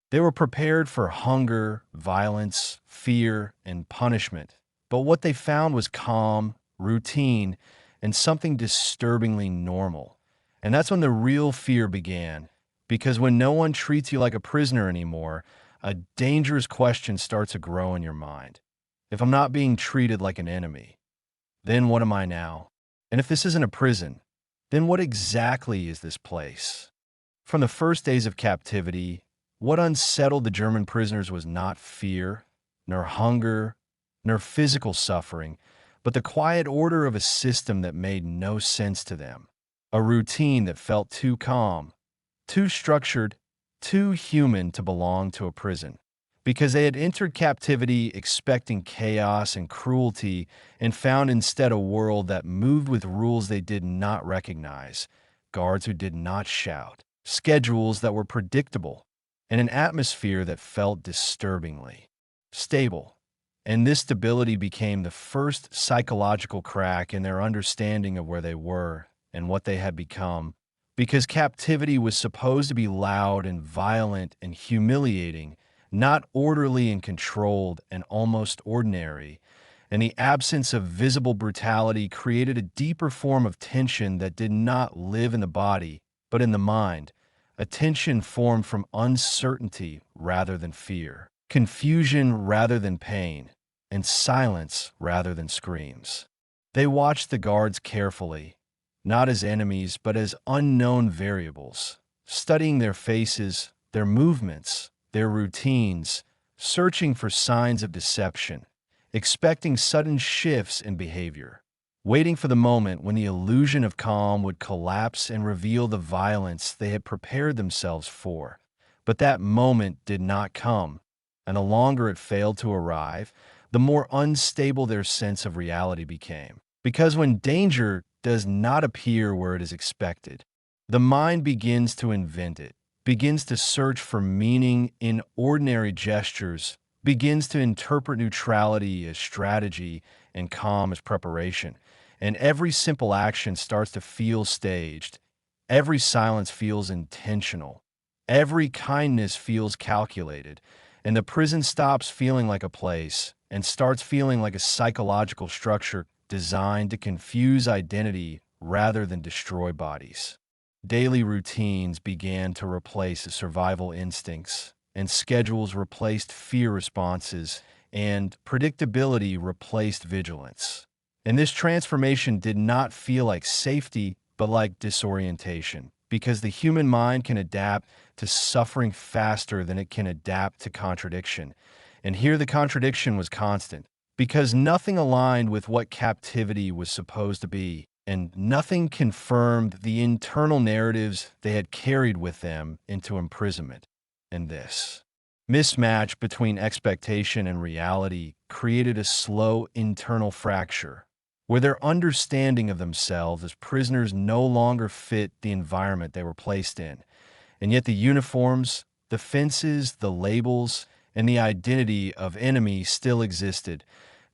They were prepared for hunger, violence, fear, and punishment. But what they found was calm, routine, and something disturbingly normal. And that's when the real fear began. Because when no one treats you like a prisoner anymore, a dangerous question starts to grow in your mind. If I'm not being treated like an enemy, then what am I now? And if this isn't a prison, then what exactly is this place? From the first days of captivity, what unsettled the German prisoners was not fear, nor hunger, nor physical suffering, but the quiet order of a system that made no sense to them. A routine that felt too calm, too structured, too human to belong to a prison. Because they had entered captivity expecting chaos and cruelty and found instead a world that moved with rules they did not recognize, guards who did not shout, schedules that were predictable, and an atmosphere that felt disturbingly stable. And this stability became the first psychological crack in their understanding of where they were and what they had become. Because captivity was supposed to be loud and violent and humiliating, not orderly and controlled and almost ordinary. And the absence of visible brutality created a deeper form of tension that did not live in the body, but in the mind. A tension formed from uncertainty rather than fear, confusion rather than pain, and silence rather than screams. They watched the guards carefully, not as enemies, but as unknown variables, studying their faces, their movements, their routines, searching for signs of deception, expecting sudden shifts in behavior, waiting for the moment when the illusion of calm would collapse and reveal the violence they had prepared themselves for. But that moment did not come, and the longer it failed to arrive, the more unstable their sense of reality became. Because when danger does not appear where it is expected, the mind begins to invent it, begins to search for meaning in ordinary gestures, begins to interpret neutrality as strategy and calm as preparation. And every simple action starts to feel staged. Every silence feels intentional. Every kindness feels calculated. And the prison stops feeling like a place and starts feeling like a psychological structure designed to confuse identity rather than destroy bodies. Daily routines began to replace survival instincts, and schedules replaced fear responses, and predictability replaced vigilance. And this transformation did not feel like safety, but like disorientation, because the human mind can adapt to suffering faster than it can adapt to contradiction. And here the contradiction was constant, because nothing aligned with what captivity was supposed to be, and nothing confirmed the internal narratives they had carried with them into imprisonment. And this mismatch between expectation and reality created a slow internal fracture, where their understanding of themselves as prisoners no longer fit the environment they were placed in. And yet the uniforms, the fences, the labels, and the identity of enemy still existed,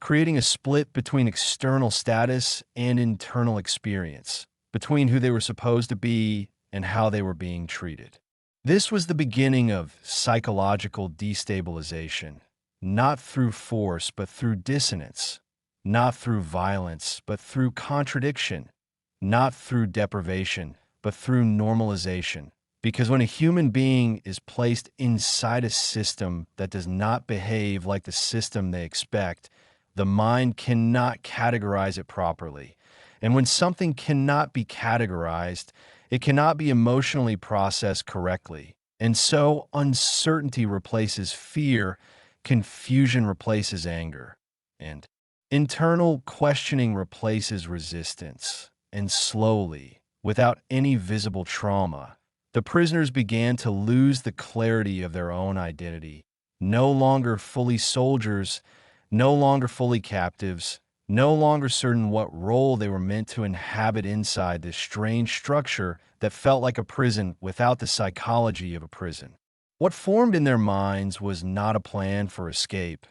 creating a split between external status and internal experience, between who they were supposed to be and how they were being treated. This was the beginning of psychological destabilization, not through force, but through dissonance, not through violence, but through contradiction, not through deprivation, but through normalization. Because when a human being is placed inside a system that does not behave like the system they expect, the mind cannot categorize it properly. And when something cannot be categorized, it cannot be emotionally processed correctly. And so uncertainty replaces fear, confusion replaces anger, and internal questioning replaces resistance. And slowly, without any visible trauma, the prisoners began to lose the clarity of their own identity. No longer fully soldiers, no longer fully captives, no longer certain what role they were meant to inhabit inside this strange structure that felt like a prison without the psychology of a prison. What formed in their minds was not a plan for escape,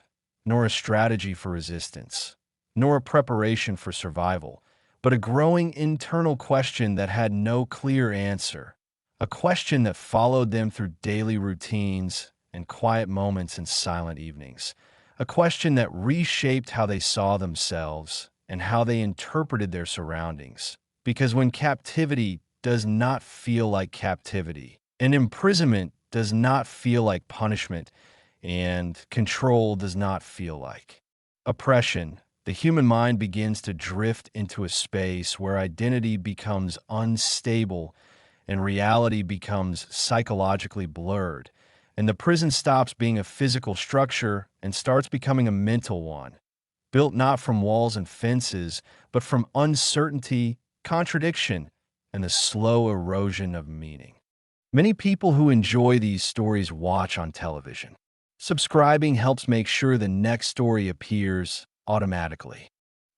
nor a strategy for resistance, nor a preparation for survival, but a growing internal question that had no clear answer, a question that followed them through daily routines and quiet moments and silent evenings. A question that reshaped how they saw themselves and how they interpreted their surroundings. Because when captivity does not feel like captivity, and imprisonment does not feel like punishment, and control does not feel like oppression, the human mind begins to drift into a space where identity becomes unstable and reality becomes psychologically blurred. And the prison stops being a physical structure and starts becoming a mental one, built not from walls and fences, but from uncertainty, contradiction, and the slow erosion of meaning. Many people who enjoy these stories watch on television. Subscribing helps make sure the next story appears automatically.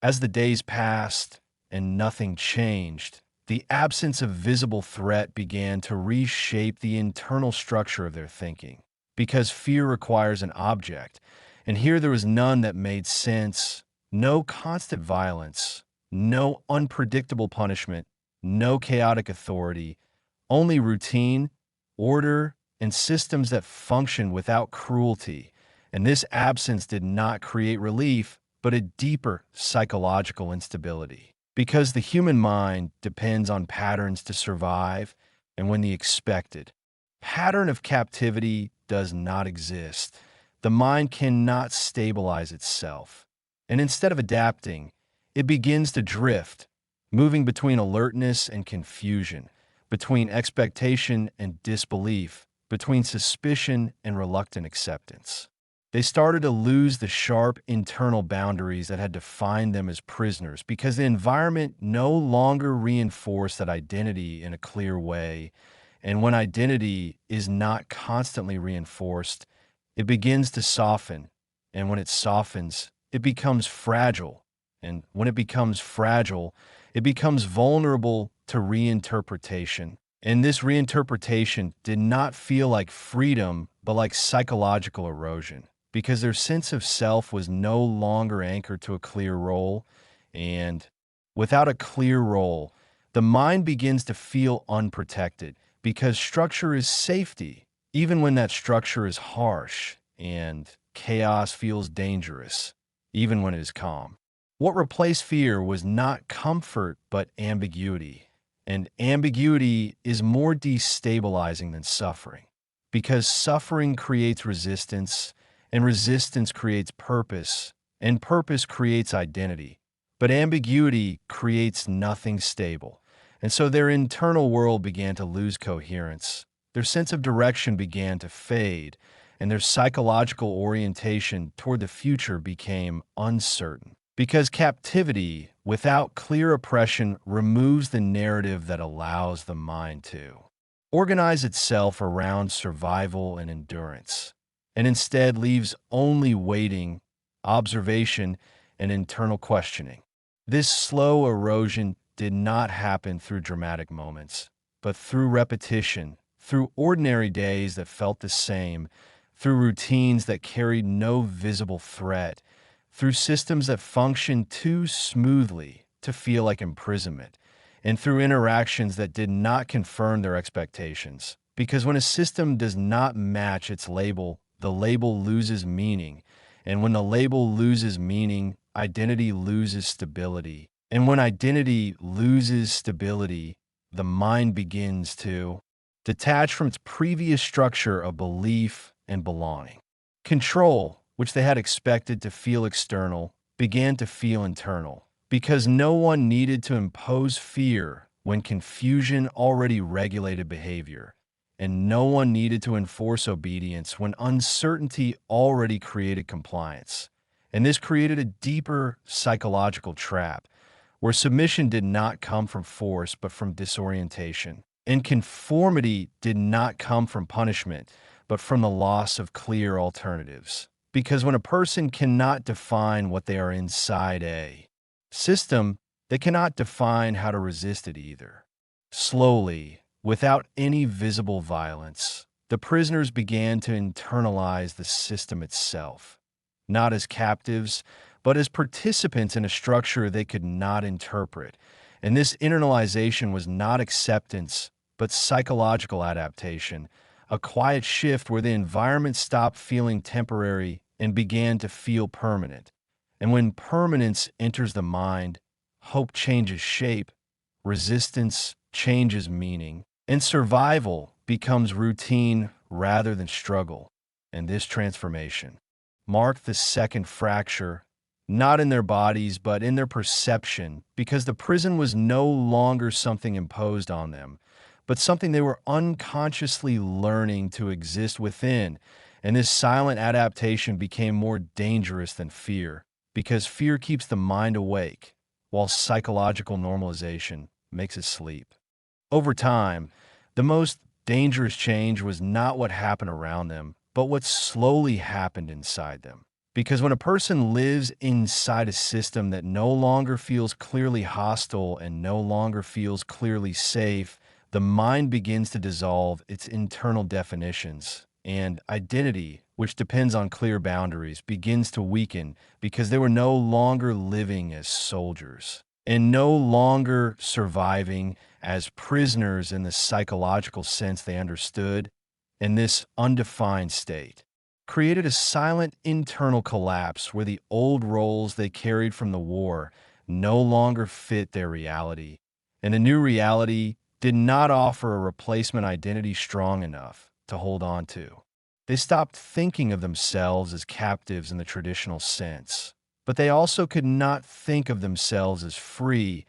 As the days passed and nothing changed, the absence of visible threat began to reshape the internal structure of their thinking. Because fear requires an object, and here there was none that made sense, no constant violence, no unpredictable punishment, no chaotic authority, only routine, order, and systems that function without cruelty. And this absence did not create relief, but a deeper psychological instability. Because the human mind depends on patterns to survive, and when the expected pattern of captivity does not exist, the mind cannot stabilize itself. And instead of adapting, it begins to drift, moving between alertness and confusion, between expectation and disbelief, between suspicion and reluctant acceptance. They started to lose the sharp internal boundaries that had defined them as prisoners because the environment no longer reinforced that identity in a clear way. And when identity is not constantly reinforced, it begins to soften. And when it softens, it becomes fragile. And when it becomes fragile, it becomes vulnerable to reinterpretation. And this reinterpretation did not feel like freedom, but like psychological erosion, because their sense of self was no longer anchored to a clear role. And without a clear role, the mind begins to feel unprotected because structure is safety, even when that structure is harsh, and chaos feels dangerous, even when it is calm. What replaced fear was not comfort, but ambiguity. And ambiguity is more destabilizing than suffering, because suffering creates resistance, and resistance creates purpose, and purpose creates identity. But ambiguity creates nothing stable. And so their internal world began to lose coherence. Their sense of direction began to fade, and their psychological orientation toward the future became uncertain. Because captivity, without clear oppression, removes the narrative that allows the mind to organize itself around survival and endurance, and instead leaves only waiting, observation, and internal questioning. This slow erosion did not happen through dramatic moments, but through repetition, through ordinary days that felt the same, through routines that carried no visible threat, through systems that functioned too smoothly to feel like imprisonment, and through interactions that did not confirm their expectations. Because when a system does not match its label, the label loses meaning. And when the label loses meaning, identity loses stability. And when identity loses stability, the mind begins to detach from its previous structure of belief and belonging. Control, which they had expected to feel external, began to feel internal, because no one needed to impose fear when confusion already regulated behavior, and no one needed to enforce obedience when uncertainty already created compliance. And this created a deeper psychological trap, where submission did not come from force but from disorientation, and conformity did not come from punishment but from the loss of clear alternatives. Because when a person cannot define what they are inside a system, they cannot define how to resist it either. Slowly, without any visible violence, the prisoners began to internalize the system itself, not as captives, but as participants in a structure they could not interpret. And this internalization was not acceptance, but psychological adaptation, a quiet shift where the environment stopped feeling temporary and began to feel permanent. And when permanence enters the mind, hope changes shape, resistance changes meaning, and survival becomes routine rather than struggle. And this transformation marked the second fracture, not in their bodies, but in their perception, because the prison was no longer something imposed on them, but something they were unconsciously learning to exist within. And this silent adaptation became more dangerous than fear, because fear keeps the mind awake, while psychological normalization makes it sleep. Over time, the most dangerous change was not what happened around them, but what slowly happened inside them. Because when a person lives inside a system that no longer feels clearly hostile and no longer feels clearly safe, the mind begins to dissolve its internal definitions, and identity, which depends on clear boundaries, begins to weaken because they were no longer living as soldiers and no longer surviving as prisoners in the psychological sense they understood. In this undefined state created a silent internal collapse where the old roles they carried from the war no longer fit their reality, and the new reality did not offer a replacement identity strong enough to hold on to. They stopped thinking of themselves as captives in the traditional sense, but they also could not think of themselves as free,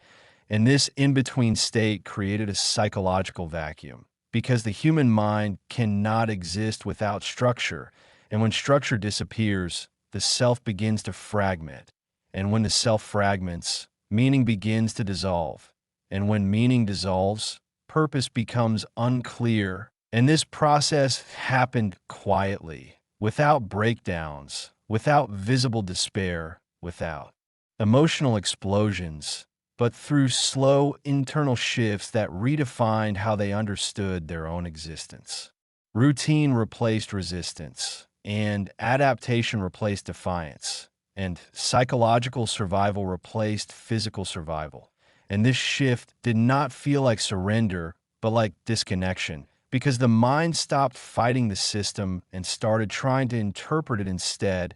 and this in-between state created a psychological vacuum because the human mind cannot exist without structure, and when structure disappears, the self begins to fragment. And when the self fragments, meaning begins to dissolve. And when meaning dissolves, purpose becomes unclear. And this process happened quietly, without breakdowns, without visible despair, without emotional explosions, but through slow internal shifts that redefined how they understood their own existence. Routine replaced resistance, and adaptation replaced defiance, and psychological survival replaced physical survival. And this shift did not feel like surrender, but like disconnection, because the mind stopped fighting the system and started trying to interpret it instead.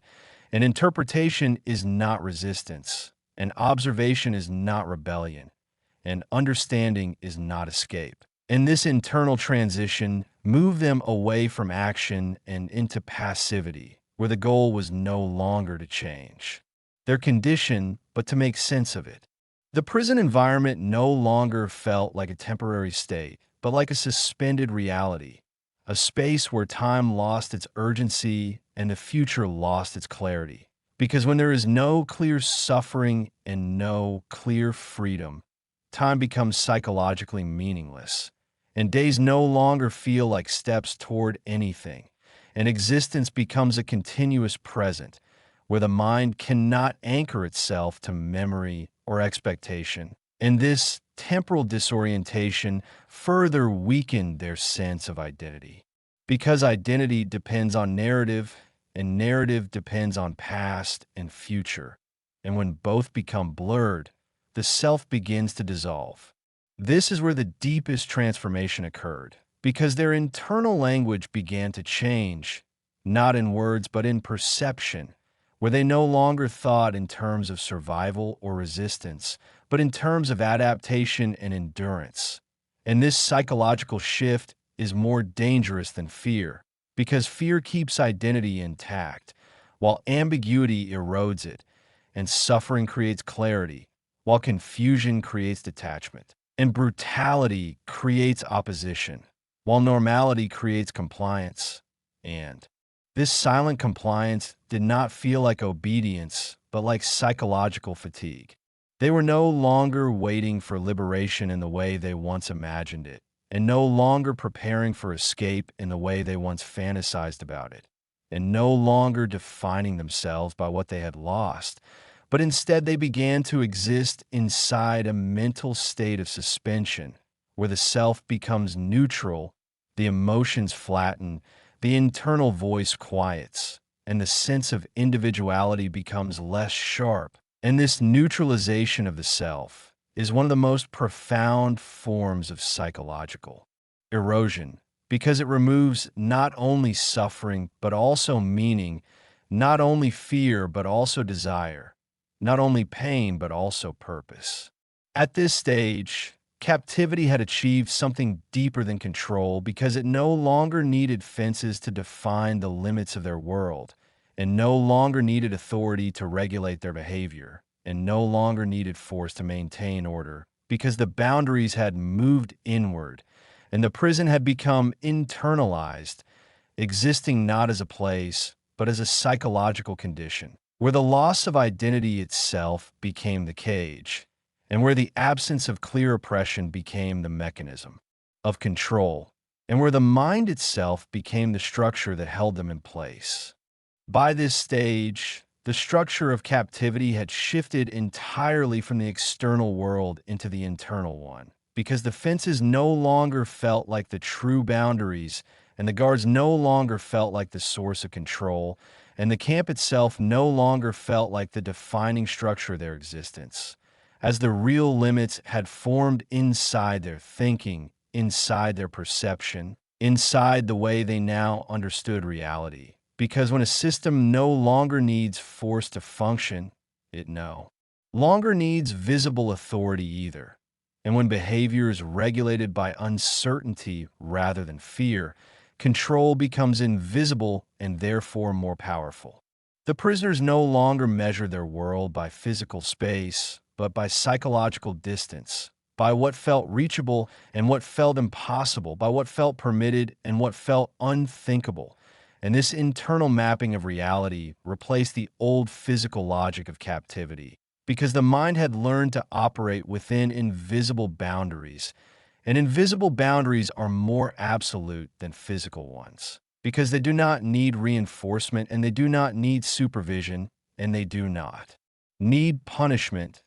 And interpretation is not resistance, and observation is not rebellion, and understanding is not escape. And this internal transition moved them away from action and into passivity, where the goal was no longer to change their condition, but to make sense of it. The prison environment no longer felt like a temporary state, but like a suspended reality, a space where time lost its urgency and the future lost its clarity. Because when there is no clear suffering and no clear freedom, time becomes psychologically meaningless, and days no longer feel like steps toward anything, and existence becomes a continuous present where the mind cannot anchor itself to memory or expectation. And this temporal disorientation further weakened their sense of identity. Because identity depends on narrative, and narrative depends on past and future. And when both become blurred, the self begins to dissolve. This is where the deepest transformation occurred, because their internal language began to change, not in words, but in perception, where they no longer thought in terms of survival or resistance, but in terms of adaptation and endurance. And this psychological shift is more dangerous than fear, because fear keeps identity intact, while ambiguity erodes it, and suffering creates clarity, while confusion creates detachment. And brutality creates opposition, while normality creates compliance. And this silent compliance did not feel like obedience, but like psychological fatigue. They were no longer waiting for liberation in the way they once imagined it, and no longer preparing for escape in the way they once fantasized about it, and no longer defining themselves by what they had lost, but instead they began to exist inside a mental state of suspension, where the self becomes neutral, the emotions flatten, the internal voice quiets, and the sense of individuality becomes less sharp. And this neutralization of the self is one of the most profound forms of psychological erosion, because it removes not only suffering, but also meaning, not only fear, but also desire, not only pain, but also purpose. At this stage, captivity had achieved something deeper than control because it no longer needed fences to define the limits of their world, and no longer needed authority to regulate their behavior, and no longer needed force to maintain order, because the boundaries had moved inward, and the prison had become internalized, existing not as a place, but as a psychological condition, where the loss of identity itself became the cage, and where the absence of clear oppression became the mechanism of control, and where the mind itself became the structure that held them in place. By this stage, the structure of captivity had shifted entirely from the external world into the internal one, because the fences no longer felt like the true boundaries, and the guards no longer felt like the source of control, and the camp itself no longer felt like the defining structure of their existence, as the real limits had formed inside their thinking, inside their perception, inside the way they now understood reality. Because when a system no longer needs force to function, it no longer needs visible authority either. And when behavior is regulated by uncertainty rather than fear, control becomes invisible and therefore more powerful. The prisoners no longer measured their world by physical space, but by psychological distance, by what felt reachable and what felt impossible, by what felt permitted and what felt unthinkable. And this internal mapping of reality replaced the old physical logic of captivity, because the mind had learned to operate within invisible boundaries. And invisible boundaries are more absolute than physical ones, because they do not need reinforcement, and they do not need supervision, and they do not need punishment,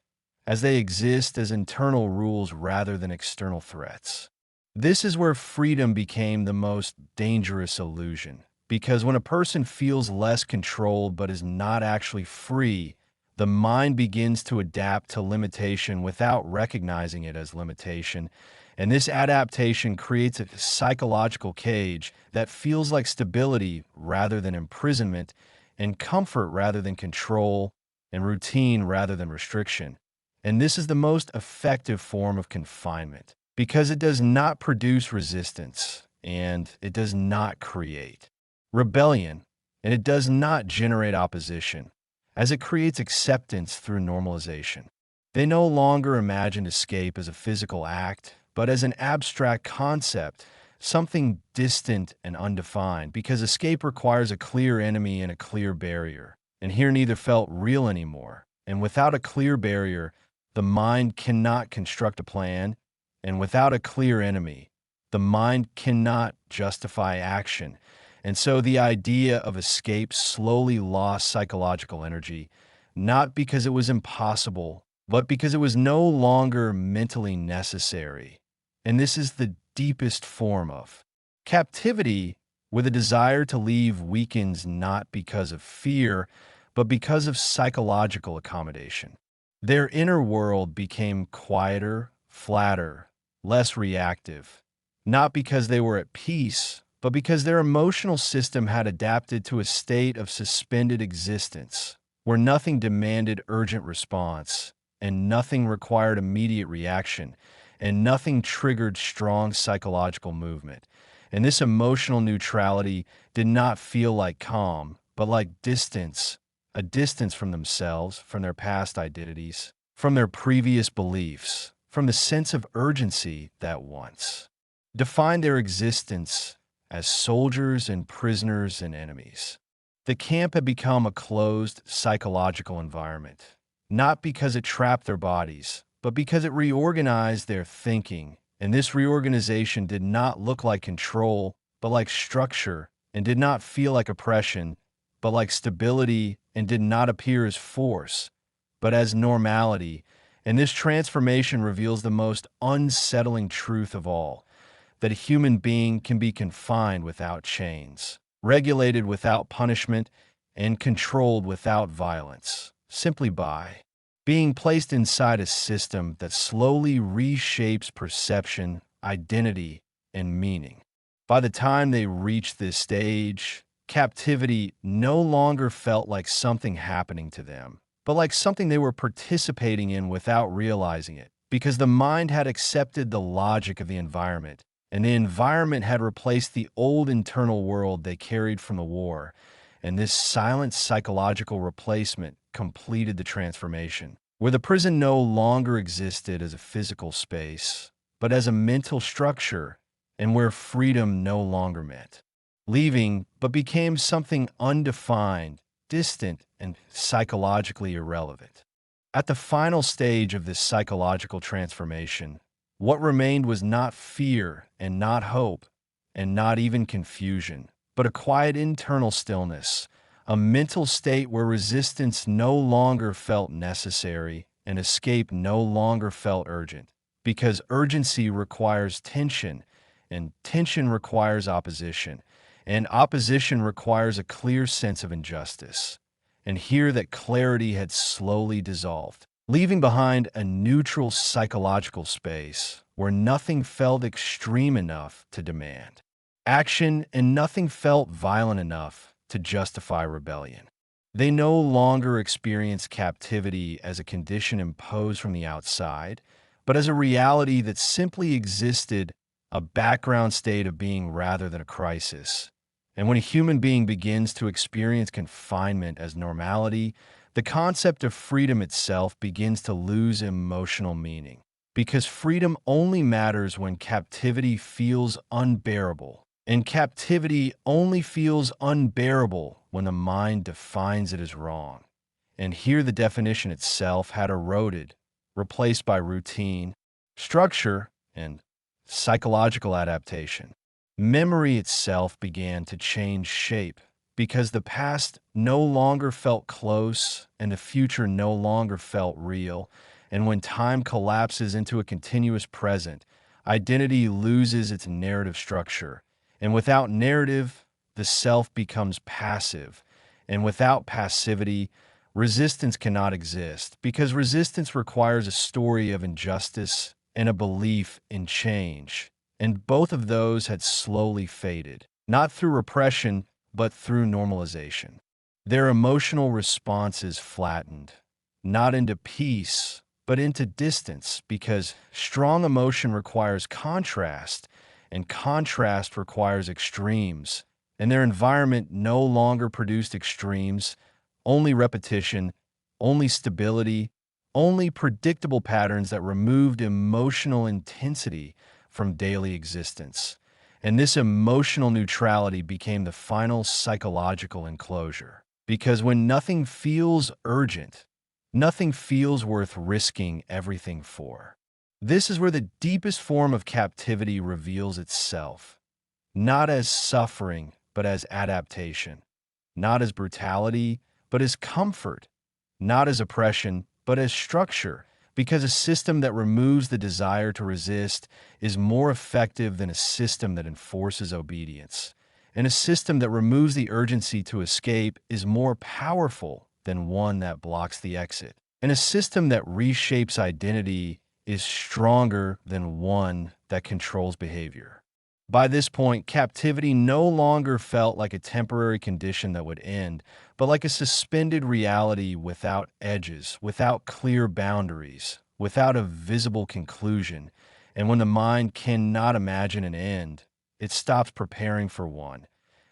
as they exist as internal rules rather than external threats. This is where freedom became the most dangerous illusion. Because when a person feels less controlled but is not actually free, the mind begins to adapt to limitation without recognizing it as limitation. And this adaptation creates a psychological cage that feels like stability rather than imprisonment, and comfort rather than control, and routine rather than restriction. And this is the most effective form of confinement because it does not produce resistance and it does not create rebellion, and it does not generate opposition, as it creates acceptance through normalization. They no longer imagined escape as a physical act, but as an abstract concept, something distant and undefined, because escape requires a clear enemy and a clear barrier, and here neither felt real anymore. And without a clear barrier, the mind cannot construct a plan, and without a clear enemy, the mind cannot justify action. And so the idea of escape slowly lost psychological energy, not because it was impossible, but because it was no longer mentally necessary. And this is the deepest form of captivity, where the desire to leave weakens not because of fear, but because of psychological accommodation. Their inner world became quieter, flatter, less reactive, not because they were at peace, but because their emotional system had adapted to a state of suspended existence, where nothing demanded urgent response, and nothing required immediate reaction, and nothing triggered strong psychological movement. And this emotional neutrality did not feel like calm, but like distance, a distance from themselves, from their past identities, from their previous beliefs, from the sense of urgency that once defined their existence as soldiers and prisoners and enemies. The camp had become a closed psychological environment, not because it trapped their bodies, but because it reorganized their thinking. And this reorganization did not look like control, but like structure, and did not feel like oppression, but like stability, and did not appear as force, but as normality. And this transformation reveals the most unsettling truth of all, that a human being can be confined without chains, regulated without punishment, and controlled without violence, simply by being placed inside a system that slowly reshapes perception, identity, and meaning. By the time they reached this stage, captivity no longer felt like something happening to them, but like something they were participating in without realizing it, because the mind had accepted the logic of the environment, and the environment had replaced the old internal world they carried from the war, and this silent psychological replacement completed the transformation, where the prison no longer existed as a physical space, but as a mental structure, and where freedom no longer meant leaving, but became something undefined, distant, and psychologically irrelevant. At the final stage of this psychological transformation, what remained was not fear and not hope and not even confusion, but a quiet internal stillness, a mental state where resistance no longer felt necessary and escape no longer felt urgent, because urgency requires tension, and tension requires opposition, and opposition requires a clear sense of injustice. And here that clarity had slowly dissolved, leaving behind a neutral psychological space where nothing felt extreme enough to demand action and nothing felt violent enough to justify rebellion. They no longer experienced captivity as a condition imposed from the outside, but as a reality that simply existed, a background state of being rather than a crisis. And when a human being begins to experience confinement as normality, the concept of freedom itself begins to lose emotional meaning. Because freedom only matters when captivity feels unbearable. And captivity only feels unbearable when the mind defines it as wrong. And here the definition itself had eroded, replaced by routine, structure, and psychological adaptation. Memory itself began to change shape because the past no longer felt close and the future no longer felt real. And when time collapses into a continuous present, identity loses its narrative structure. And without narrative, the self becomes passive. And without passivity, resistance cannot exist because resistance requires a story of injustice and a belief in change. And both of those had slowly faded, not through repression, but through normalization. Their emotional responses flattened, not into peace, but into distance, because strong emotion requires contrast, and contrast requires extremes. And their environment no longer produced extremes, only repetition, only stability, only predictable patterns that removed emotional intensity from daily existence. And this emotional neutrality became the final psychological enclosure. Because when nothing feels urgent, nothing feels worth risking everything for. This is where the deepest form of captivity reveals itself, not as suffering, but as adaptation, not as brutality, but as comfort, not as oppression, but as structure, because a system that removes the desire to resist is more effective than a system that enforces obedience. And a system that removes the urgency to escape is more powerful than one that blocks the exit. And a system that reshapes identity is stronger than one that controls behavior. By this point, captivity no longer felt like a temporary condition that would end, but like a suspended reality without edges, without clear boundaries, without a visible conclusion. And when the mind cannot imagine an end, it stops preparing for one.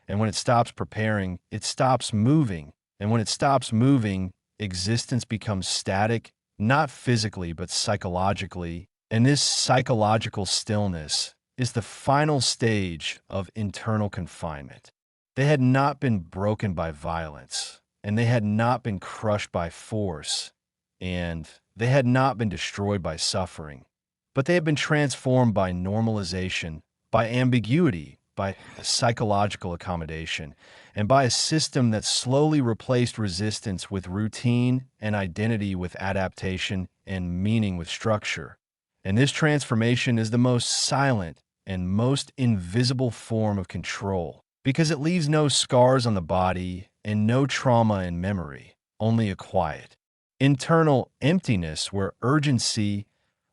And when it stops preparing, it stops moving. And when it stops moving, existence becomes static, not physically, but psychologically. And this psychological stillness is the final stage of internal confinement. They had not been broken by violence, and they had not been crushed by force, and they had not been destroyed by suffering, but they had been transformed by normalization, by ambiguity, by psychological accommodation, and by a system that slowly replaced resistance with routine and identity with adaptation and meaning with structure. And this transformation is the most silent and most invisible form of control because it leaves no scars on the body and no trauma in memory, only a quiet, internal emptiness where urgency,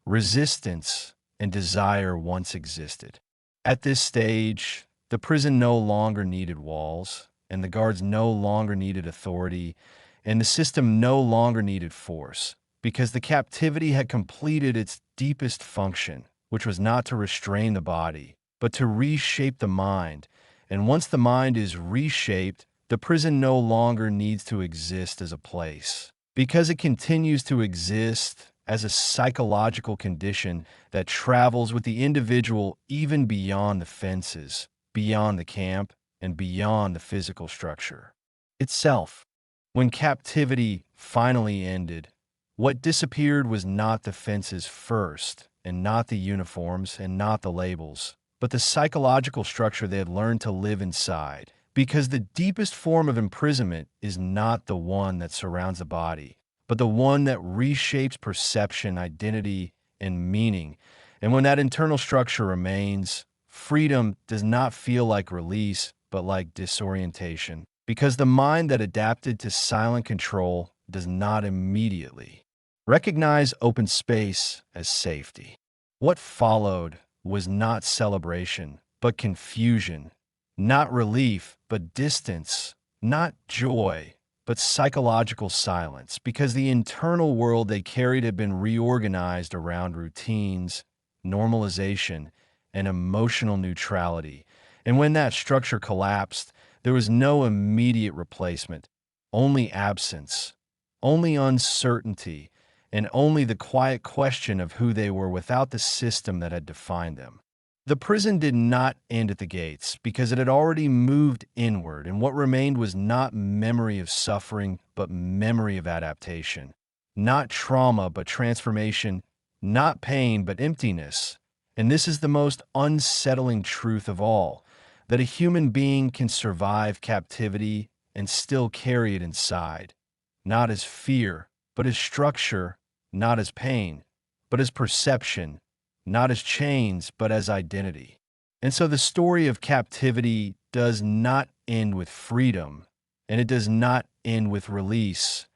resistance, and desire once existed. At this stage, The prison no longer needed walls, and the guards no longer needed authority, and the system no longer needed force, because the captivity had completed its deepest function, which was not to restrain the body, but to reshape the mind. And once the mind is reshaped, the prison no longer needs to exist as a place, because it continues to exist as a psychological condition that travels with the individual even beyond the fences, beyond the camp, and beyond the physical structure itself. When captivity finally ended, what disappeared was not the fences first, and not the uniforms, and not the labels, but the psychological structure they had learned to live inside. Because the deepest form of imprisonment is not the one that surrounds the body, but the one that reshapes perception, identity, and meaning. And when that internal structure remains, freedom does not feel like release, but like disorientation. Because the mind that adapted to silent control does not immediately recognize open space as safety. What followed was not celebration, but confusion, not relief, but distance, not joy, but psychological silence, because the internal world they carried had been reorganized around routines, normalization, and emotional neutrality. And when that structure collapsed, there was no immediate replacement, only absence, only uncertainty, and only the quiet question of who they were without the system that had defined them. The prison did not end at the gates because it had already moved inward, and what remained was not memory of suffering, but memory of adaptation. Not trauma, but transformation. Not pain, but emptiness. And this is the most unsettling truth of all, that a human being can survive captivity and still carry it inside, not as fear, but as structure, not as pain, but as perception, not as chains, but as identity. And so the story of captivity does not end with freedom, and it does not end with release,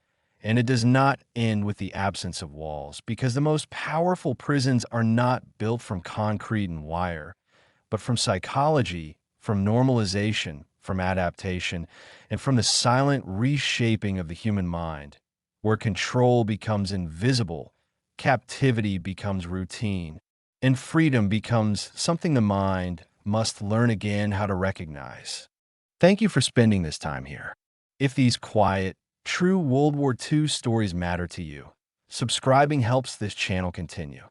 and it does not end with the absence of walls, because the most powerful prisons are not built from concrete and wire, but from psychology, from normalization, from adaptation, and from the silent reshaping of the human mind, where control becomes invisible, captivity becomes routine, and freedom becomes something the mind must learn again how to recognize. Thank you for spending this time here. If these quiet, true World War II stories matter to you, subscribing helps this channel continue.